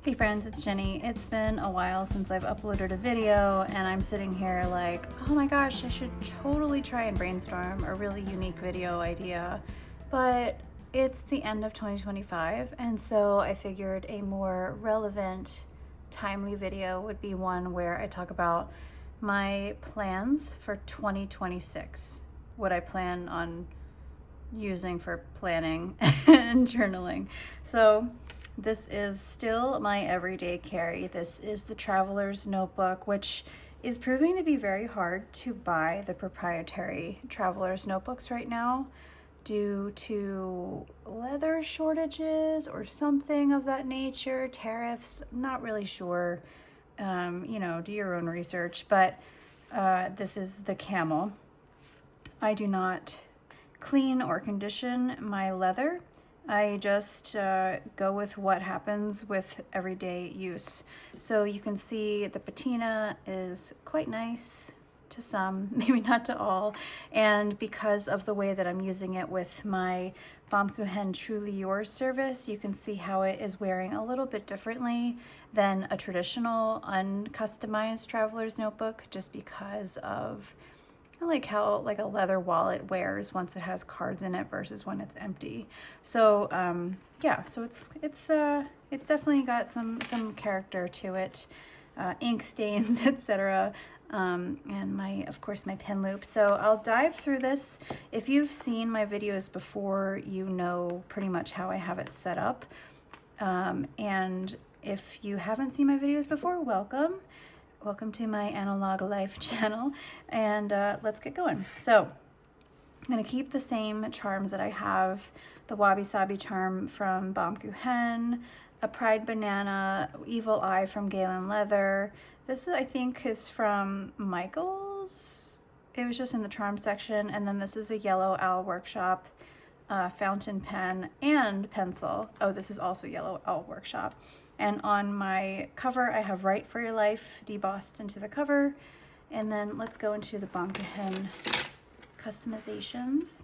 Hey friends, it's Jenny. It's been a while since I've uploaded a video and I'm sitting here like, oh my gosh, I should totally try and brainstorm a really unique video idea. But it's the end of 2025 and so I figured a more relevant, timely video would be one where I talk about my plans for 2026, what I plan on using for planning and journaling. So this is still my everyday carry. This is the Traveler's Notebook, which is proving to be very hard to buy the proprietary Traveler's Notebooks right now due to leather shortages or something of that nature, tariffs, not really sure. Do your own research, but this is the Camel. I do not clean or condition my leather. I just go with what happens with everyday use. So you can see the patina is quite nice to some, maybe not to all. And because of the way that I'm using it with my Baum-Kuchen Truly Yours service, you can see how it is wearing a little bit differently than a traditional uncustomized traveler's notebook, just because of I like how like a leather wallet wears once it has cards in it versus when it's empty. So yeah, so it's definitely got some character to it, ink stains, etc. And of course my pen loop. So I'll dive through this. If you've seen my videos before, you know pretty much how I have it set up. And if you haven't seen my videos before, welcome. Welcome to my Analog Life channel, and let's get going. So I'm going to keep the same charms that I have, the Wabi-sabi charm from Baum-Kuchen, a Pride Banana, Evil Eye from Galen Leather. This I think is from Michael's. It was just in the charm section. And then this is a Yellow Owl Workshop fountain pen and pencil. Oh, this is also Yellow Owl Workshop. And on my cover, I have Write for Your Life debossed into the cover. And then let's go into the Baum-Kuchen customizations.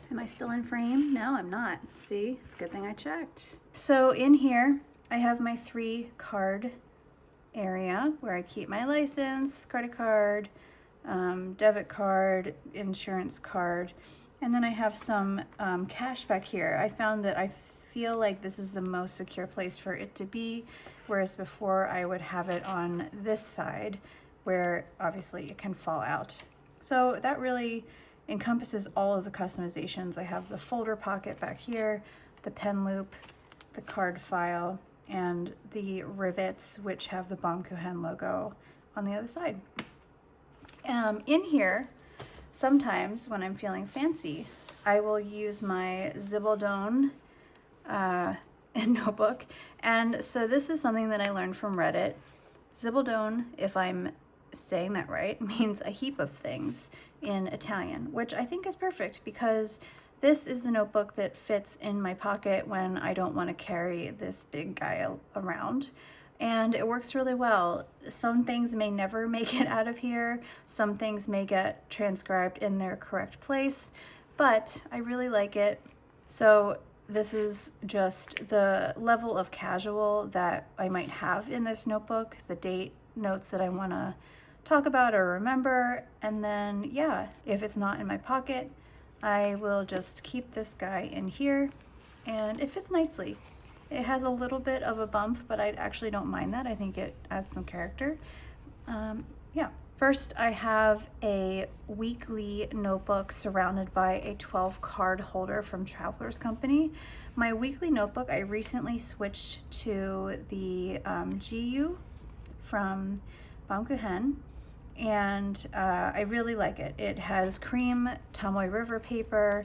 Am I still in frame? No, I'm not. See, it's a good thing I checked. So in here, I have my 3-card area where I keep my license, credit card, debit card, insurance card. And then I have some cash back here. I found that I feel like this is the most secure place for it to be, whereas before I would have it on this side where obviously it can fall out. So that really encompasses all of the customizations. I have the folder pocket back here, the pen loop, the card file, and the rivets which have the Baum-Kuchen logo on the other side. In here, sometimes when I'm feeling fancy, I will use my Zibeldone notebook. And so this is something that I learned from Reddit. Zibeldone, if I'm saying that right, means a heap of things in Italian, which I think is perfect because this is the notebook that fits in my pocket when I don't want to carry this big guy around. And it works really well. Some things may never make it out of here. Some things may get transcribed in their correct place, but I really like it. So this is just the level of casual that I might have in this notebook, the date notes that I want to talk about or remember. And then, yeah, if it's not in my pocket, I will just keep this guy in here and it fits nicely. It has a little bit of a bump, but I actually don't mind that. I think it adds some character. Yeah. First, I have a weekly notebook surrounded by a 12-card holder from Traveler's Company. My weekly notebook, I recently switched to the JIYU from Baum-Kuchen, and I really like it. It has cream Tomoe River paper,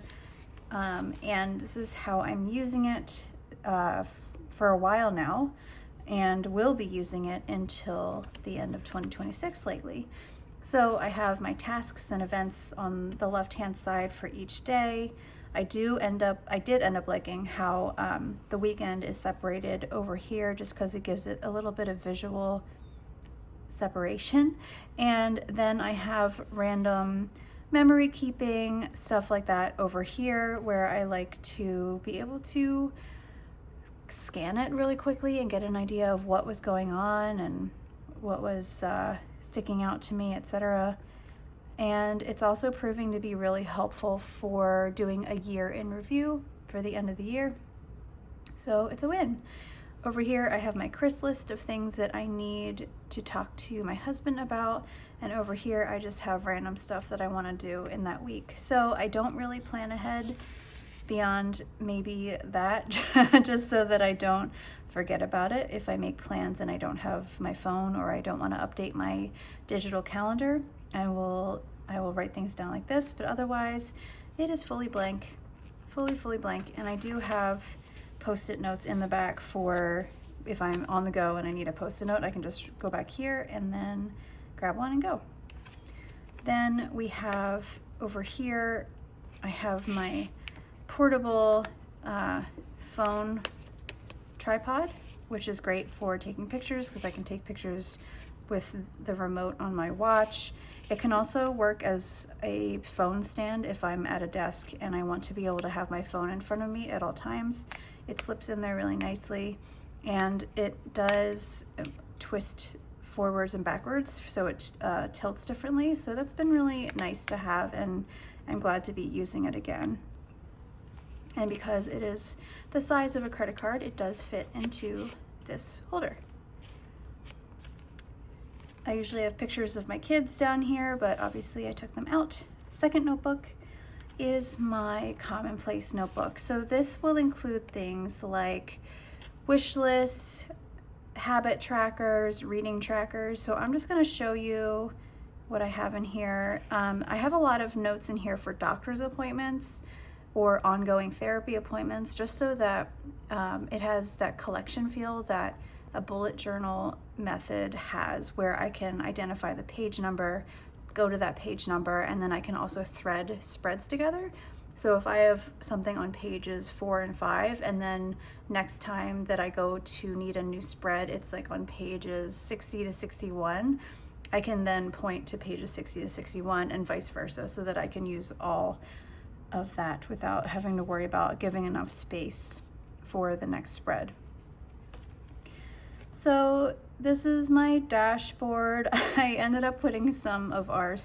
and this is how I'm using it for a while now, and will be using it until the end of 2026 lately. So I have my tasks and events on the left-hand side for each day. I did end up liking how the weekend is separated over here just because it gives it a little bit of visual separation. And then I have random memory keeping, stuff like that over here where I like to be able to scan it really quickly and get an idea of what was going on and what was sticking out to me, etc. And it's also proving to be really helpful for doing a year in review for the end of the year. So it's a win. Over here I have my Chris list of things that I need to talk to my husband about, and over here I just have random stuff that I want to do in that week. So I don't really plan ahead beyond maybe that, just so that I don't forget about it if I make plans and I don't have my phone or I don't want to update my digital calendar. I will write things down like this, but otherwise it is fully blank, fully blank. And I do have post-it notes in the back for if I'm on the go and I need a post-it note, I can just go back here and then grab one and go. Then we have over here, I have my portable phone tripod, which is great for taking pictures because I can take pictures with the remote on my watch. It can also work as a phone stand if I'm at a desk and I want to be able to have my phone in front of me at all times. It slips in there really nicely, and it does twist forwards and backwards, so it tilts differently. So that's been really nice to have, and I'm glad to be using it again. And because it is the size of a credit card, it does fit into this holder. I usually have pictures of my kids down here, but obviously I took them out. Second notebook is my Commonplace notebook. So this will include things like wish lists, habit trackers, reading trackers. So I'm just going to show you what I have in here. I have a lot of notes in here for doctor's appointments or ongoing therapy appointments, just so that it has that collection feel that a bullet journal method has, where I can identify the page number, go to that page number, and then I can also thread spreads together. So if I have something on pages 4 and 5, and then next time that I go to need a new spread, it's like on pages 60 to 61, I can then point to pages 60 to 61 and vice versa, so that I can use all of that without having to worry about giving enough space for the next spread. So this is my dashboard. I ended up putting some of our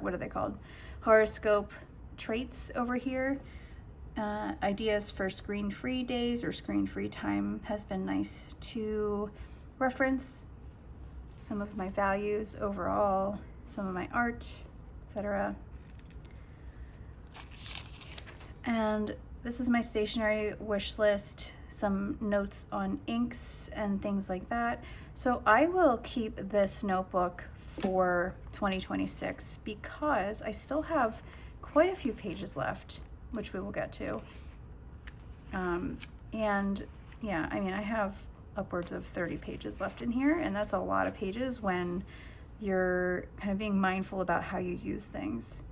what are they called? Horoscope traits over here. Ideas for screen-free days or screen-free time has been nice to reference. Some of my values overall, some of my art, etc. And this is my stationery wish list, some notes on inks and things like that. So I will keep this notebook for 2026 because I still have quite a few pages left, which we will get to. And yeah, I mean, I have upwards of 30 pages left in here, and that's a lot of pages when you're kind of being mindful about how you use things.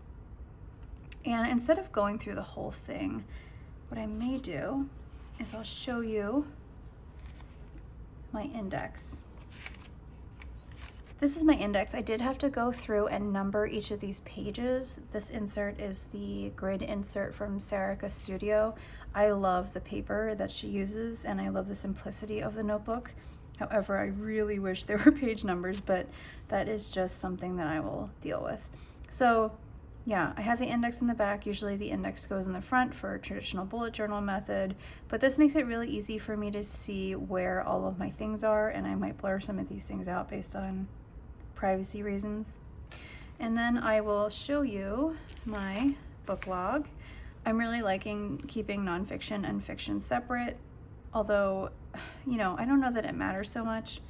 And instead of going through the whole thing, what I may do is I'll show you my index. This is my index. I did have to go through and number each of these pages. This insert is the grid insert from Kaweco Studio. I love the paper that she uses, and I love the simplicity of the notebook. However, I really wish there were page numbers, but that is just something that I will deal with. So yeah, I have the index in the back. Usually the index goes in the front for a traditional bullet journal method, but this makes it really easy for me to see where all of my things are, and I might blur some of these things out based on privacy reasons. And then I will show you my book log. I'm really liking keeping nonfiction and fiction separate, although, you know, I don't know that it matters so much.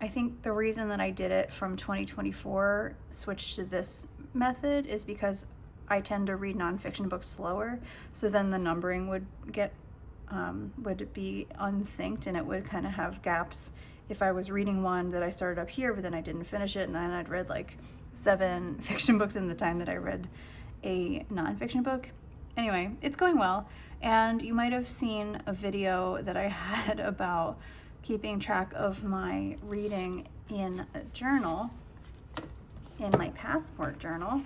I think the reason that I did it from 2024, switched to this method, is because I tend to read nonfiction books slower, so then the numbering would be unsynced, and it would kind of have gaps. If I was reading one that I started up here, but then I didn't finish it, and then I'd read like 7 fiction books in the time that I read a nonfiction book. Anyway, it's going well, and you might have seen a video that I had about keeping track of my reading in a journal, in my passport journal.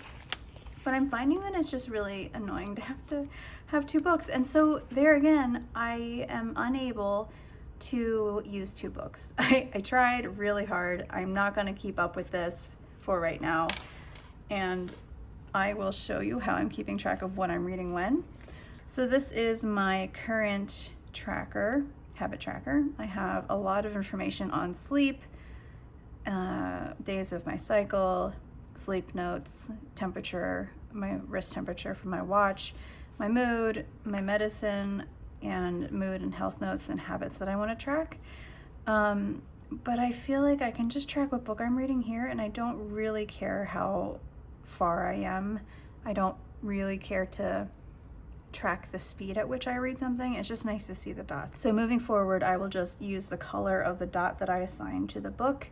but I'm finding that it's just really annoying to have two books. And so there again, I am unable to use two books. I tried really hard. I'm not gonna keep up with this for right now. And I will show you how I'm keeping track of what I'm reading when. So this is my current tracker, habit tracker. I have a lot of information on sleep, days of my cycle, sleep notes, temperature, my wrist temperature for my watch, my mood, my medicine, and mood and health notes and habits that I want to track. But I feel like I can just track what book I'm reading here, and I don't really care how far I am. I don't really care to track the speed at which I read something. It's just nice to see the dots. So moving forward, I will just use the color of the dot that I assigned to the book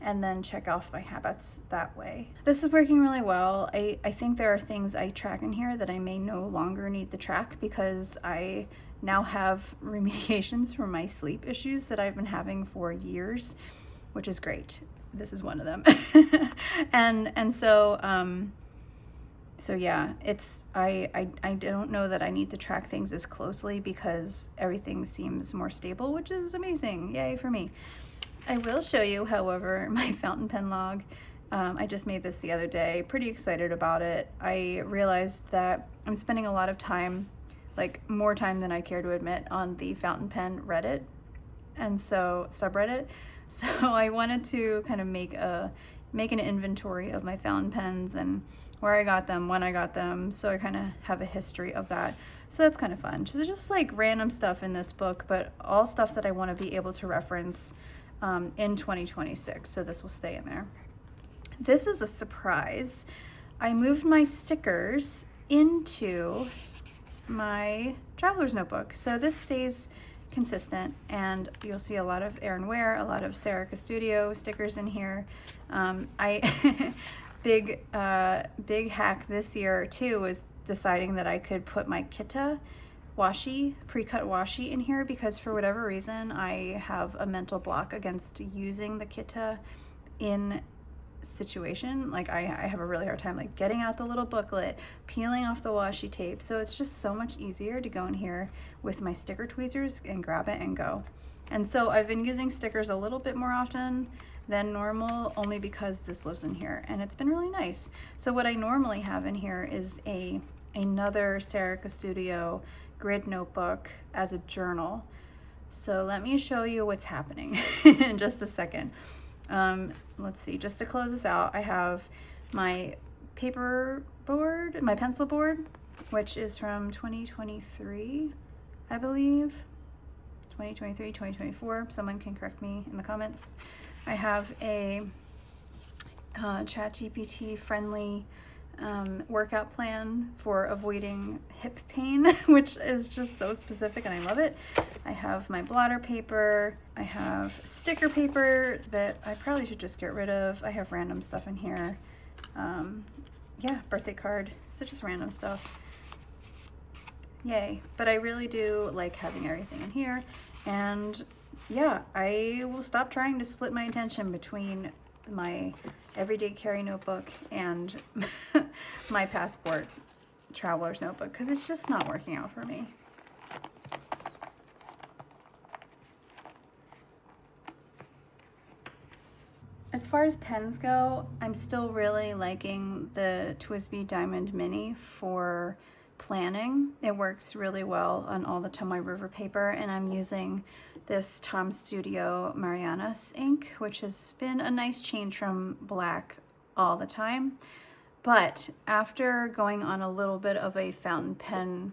and then check off my habits that way. This is working really well. I think there are things I track in here that I may no longer need to track because I now have remediations for my sleep issues that I've been having for years, which is great. This is one of them. and so yeah, it's I don't know that I need to track things as closely because everything seems more stable, which is amazing. Yay for me. I will show you, however, my fountain pen log. I just made this the other day, pretty excited about it. I realized that I'm spending a lot of time, like more time than I care to admit, on the fountain pen Reddit, and so subreddit. So I wanted to kind of make an inventory of my fountain pens and where I got them, when I got them, so I kind of have a history of that. So that's kind of fun. Just like random stuff in this book, but all stuff that I want to be able to reference in 2026, so this will stay in there. This is a surprise. I moved my stickers into my traveler's notebook, so this stays consistent, and you'll see a lot of Erin Ware, a lot of Kaweco Studio stickers in here. Big hack this year too was deciding that I could put my Kita washi, pre-cut washi in here because for whatever reason I have a mental block against using the Kita in situation. Like I have a really hard time like getting out the little booklet, peeling off the washi tape, so it's just so much easier to go in here with my sticker tweezers and grab it and go. And so I've been using stickers a little bit more often than normal, only because this lives in here and it's been really nice. So what I normally have in here is another Kaweco Studio grid notebook as a journal. So let me show you what's happening in just a second. Let's see, just to close this out, I have my paper board, my pencil board, which is from 2023, I believe. 2023, 2024, someone can correct me in the comments. I have a ChatGPT friendly workout plan for avoiding hip pain, which is just so specific and I love it. I have my blotter paper. I have sticker paper that I probably should just get rid of. I have random stuff in here. Yeah, birthday card. So just random stuff. Yay. But I really do like having everything in here. And yeah, I will stop trying to split my attention between my everyday carry notebook and my passport traveler's notebook because it's just not working out for me. As far as pens go, I'm still really liking the TWSBI Diamond Mini for planning. It works really well on all the Tomoe River paper, and I'm using this Tom Studio Marianas ink, which has been a nice change from black all the time. But after going on a little bit of a fountain pen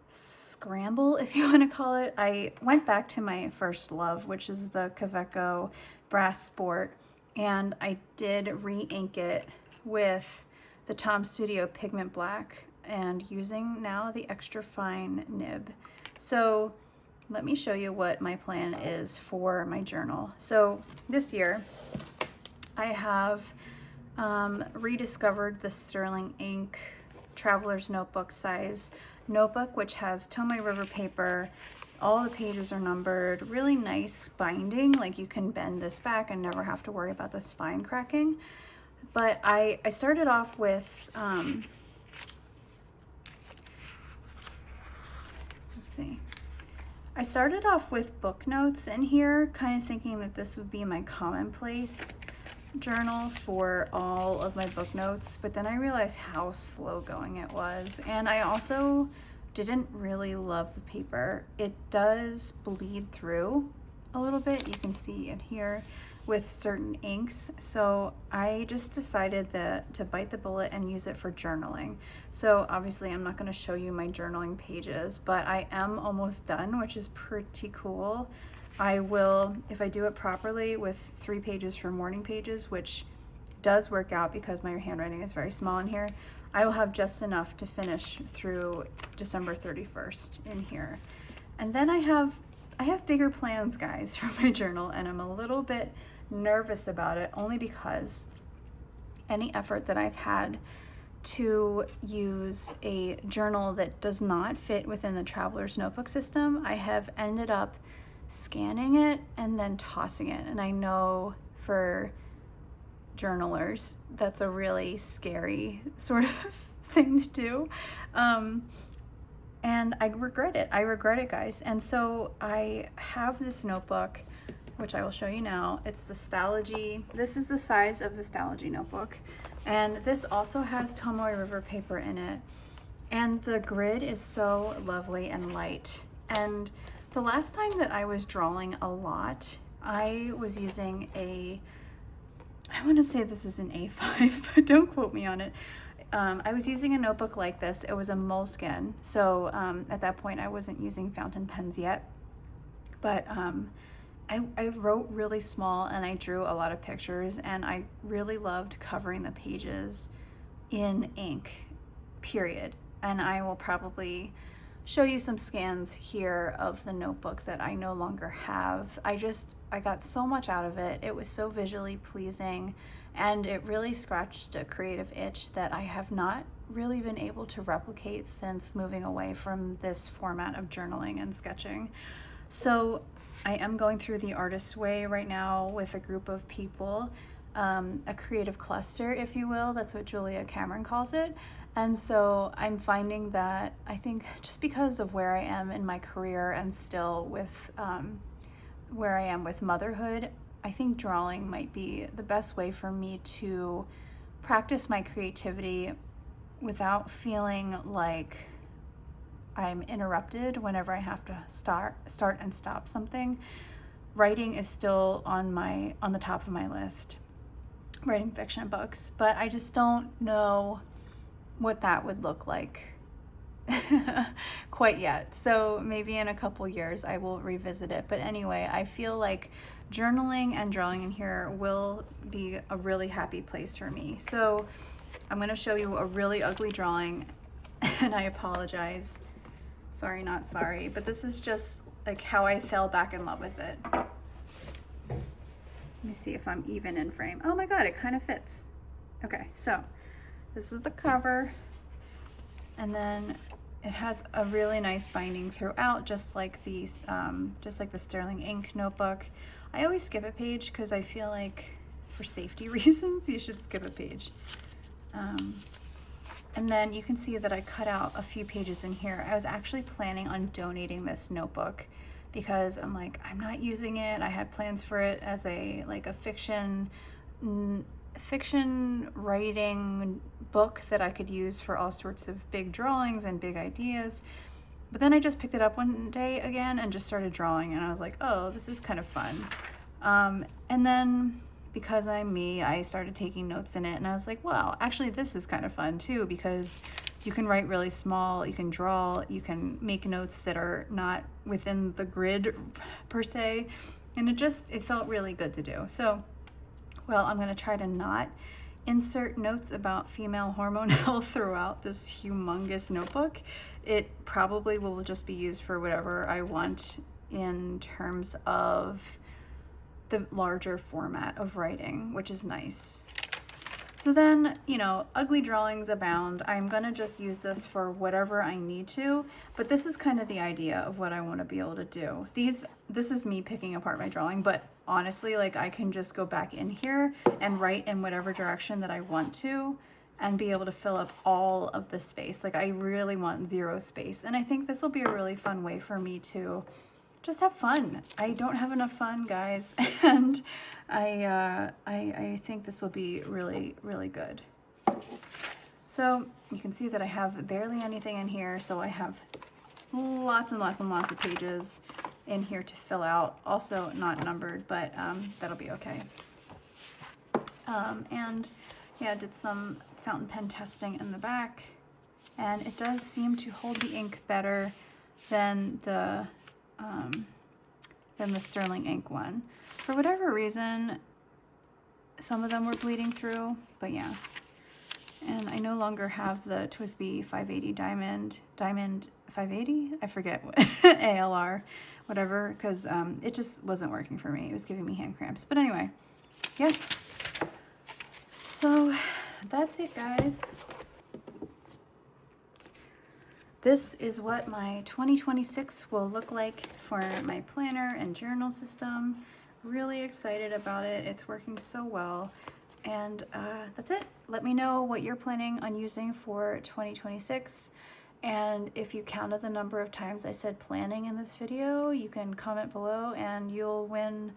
scramble, if you want to call it, I went back to my first love, which is the Kaweco Brass Sport, and I did re-ink it with the Tom Studio Pigment Black and using now the extra fine nib. So let me show you what my plan is for my journal. So this year I have rediscovered the Sterling Ink Traveler's Notebook size notebook, which has Tomoe River paper. All the pages are numbered, really nice binding, like you can bend this back and never have to worry about the spine cracking. But I started off with, let's see. I started off with book notes in here, kind of thinking that this would be my Commonplace journal for all of my book notes, but then I realized how slow going it was, and I also didn't really love the paper. It does bleed through a little bit, you can see it here, with certain inks, so I just decided to bite the bullet and use it for journaling. So obviously I'm not going to show you my journaling pages, but I am almost done, which is pretty cool. I will, if I do it properly, with 3 pages for morning pages, which does work out because my handwriting is very small in here, I will have just enough to finish through December 31st in here. And then I have bigger plans, guys, for my journal, and I'm a little bit nervous about it, only because any effort that I've had to use a journal that does not fit within the traveler's notebook system, I have ended up scanning it and then tossing it. And I know for journalers, that's a really scary sort of thing to do. And I regret it, guys. And so I have this notebook, which I will show you now. It's the Stalogy. This is the size of the Stalogy notebook. And this also has Tomoe River paper in it. And the grid is so lovely and light. And the last time that I was drawing a lot, I was using I want to say this is an A5, but don't quote me on it. I was using a notebook like this. It was a moleskin. So at that point I wasn't using fountain pens yet, but I wrote really small and I drew a lot of pictures, and I really loved covering the pages in ink, period. And I will probably show you some scans here of the notebook that I no longer have. I got so much out of it. It was so visually pleasing, and it really scratched a creative itch that I have not really been able to replicate since moving away from this format of journaling and sketching. So I am going through the artist's way right now with a group of people, a creative cluster, if you will. That's what Julia Cameron calls it. And so I'm finding that, I think just because of where I am in my career and still with where I am with motherhood, I think drawing might be the best way for me to practice my creativity without feeling like I'm interrupted whenever I have to start and stop something. Writing is still on the top of my list, writing fiction books, but I just don't know what that would look like quite yet. So maybe in a couple years I will revisit it. But anyway, I feel like journaling and drawing in here will be a really happy place for me. So I'm going to show you a really ugly drawing, and I apologize. Sorry, not sorry, but this is just like how I fell back in love with it. Let me see if I'm even in frame. Oh my God, it kind of fits. Okay, so this is the cover, and then it has a really nice binding throughout, just like the Sterling ink notebook. I always skip a page because I feel like for safety reasons you should skip a page. And then you can see that I cut out a few pages in here. I was actually planning on donating this notebook because I'm like, I'm not using it. I had plans for it as a fiction writing book that I could use for all sorts of big drawings and big ideas. But then I just picked it up one day again and just started drawing, and I was like, oh, this is kind of fun. And then because I'm me, I started taking notes in it, and I was like, wow, actually this is kind of fun too, because you can write really small, you can draw, you can make notes that are not within the grid per se, and it felt really good to do. So, well, I'm going to try to not insert notes about female hormone health throughout this humongous notebook. It probably will just be used for whatever I want in terms of the larger format of writing, which is nice. So then, you know, ugly drawings abound. I'm gonna just use this for whatever I need to, but this is kind of the idea of what I want to be able to do. This is me picking apart my drawing, but honestly, like I can just go back in here and write in whatever direction that I want to and be able to fill up all of the space. Like I really want zero space. And I think this will be a really fun way for me to just have fun. I don't have enough fun, guys, and I think this will be really, really good. So you can see that I have barely anything in here, so I have lots and lots and lots of pages in here to fill out. Also not numbered, but that'll be okay. And yeah, I did some fountain pen testing in the back, and it does seem to hold the ink better than the Sterling ink one. For whatever reason, some of them were bleeding through, but yeah. And I no longer have the TWSBI 580 Diamond 580? I forget what, ALR, whatever, because it just wasn't working for me. It was giving me hand cramps. But anyway, yeah. So that's it, guys. This is what my 2026 will look like for my planner and journal system. Really excited about it. It's working so well. And that's it. Let me know what you're planning on using for 2026. And if you counted the number of times I said planning in this video, you can comment below and you'll win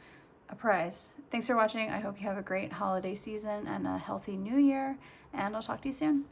a prize. Thanks for watching. I hope you have a great holiday season and a healthy new year. And I'll talk to you soon.